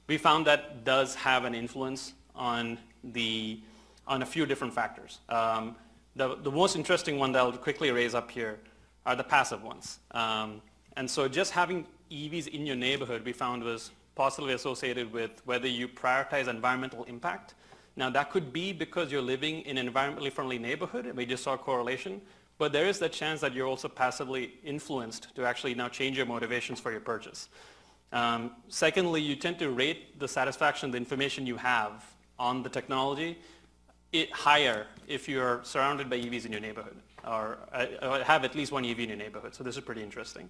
We found that does have an influence on a few different factors. The most interesting one that I'll quickly raise up here are the passive ones. And so just having EVs in your neighborhood, we found, was possibly associated with whether you prioritize environmental impact. Now that could be because you're living in an environmentally friendly neighborhood, and we just saw a correlation, but there is the chance that you're also passively influenced to actually now change your motivations for your purchase. Secondly, you tend to rate the satisfaction of the information you have on the technology higher if you're surrounded by EVs in your neighborhood, or have at least one EV in your neighborhood. So this is pretty interesting.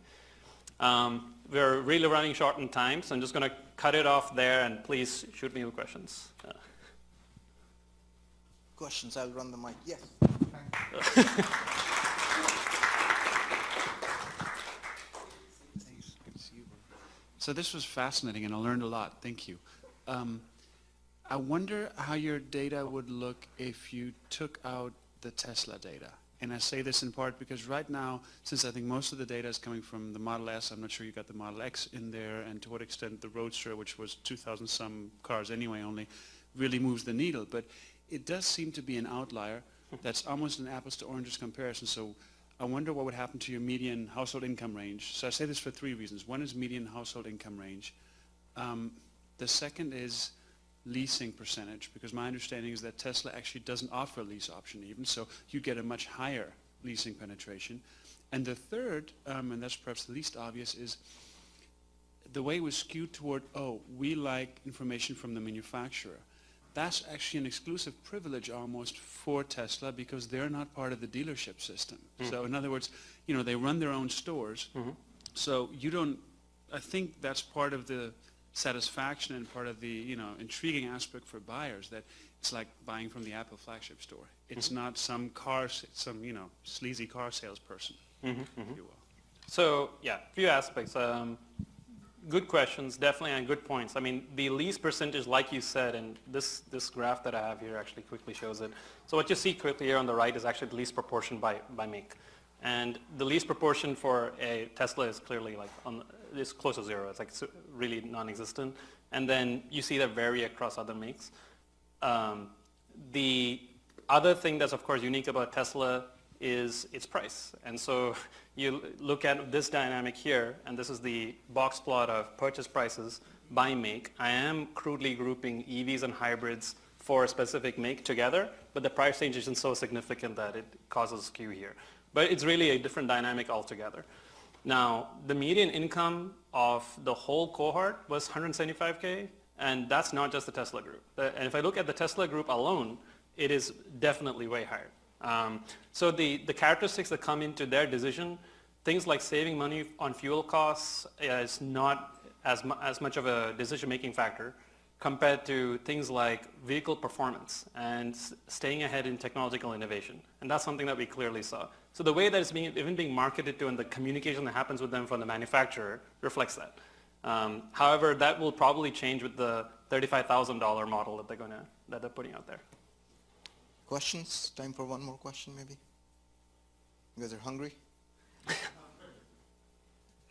We're really running short on time, so I'm just going to cut it off there, and please shoot me with questions. Questions, I'll run the mic. Yes. So this was fascinating, and I learned a lot. Thank you. I wonder how your data would look if you took out the Tesla data. And I say this in part because right now, since I think most of the data is coming from the Model S, I'm not sure you got the Model X in there, and to what extent the Roadster, which was 2,000 some cars anyway only, really moves the needle. But it does seem to be an outlier that's almost an apples to oranges comparison. So I wonder what would happen to your median household income range. So I say this for three reasons. One is median household income range. The second is leasing percentage, because my understanding is that Tesla actually doesn't offer a lease option even, so you get a much higher leasing penetration. And the third, and that's perhaps the least obvious, is the way it was skewed toward, oh, we like information from the manufacturer. That's actually an exclusive privilege almost for Tesla because they're not part of the dealership system. So in other words, you know, they run their own stores. So you don't, I think that's part of the satisfaction and part of the, you know, intriguing aspect for buyers, that it's like buying from the Apple flagship store. It's not some some, you know, sleazy car salesperson, if you will. So yeah, few aspects. Good questions, definitely, and good points. I mean, the lease percentage, like you said, and this graph that I have here actually quickly shows it. So what you see quickly here on the right is actually the lease proportion by make. And the lease proportion for a Tesla is clearly like it's close to zero. It's like really non-existent. And then you see that vary across other makes. The other thing that's of course unique about Tesla is its price. And so you look at this dynamic here, and this is the box plot of purchase prices by make. I am crudely grouping EVs and hybrids for a specific make together, but the price range isn't so significant that it causes skew here. But it's really a different dynamic altogether. Now, the median income of the whole cohort was $175K, and that's not just the Tesla group. And if I look at the Tesla group alone, it is definitely way higher. So the characteristics that come into their decision, things like saving money on fuel costs is not as much of a decision-making factor compared to things like vehicle performance and staying ahead in technological innovation. And that's something that we clearly saw. So the way that it's even being marketed to and the communication that happens with them from the manufacturer reflects that. However, that will probably change with the $35,000 model that they're putting out there. Questions? Time for one more question, maybe? You guys are hungry?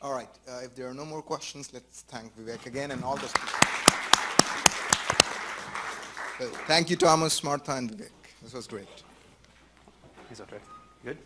All right. If there are no more questions, let's thank Vivek again and all the speakers. Thank you, Thomas, Martha, and Vivek. This was great. Is that right? Good?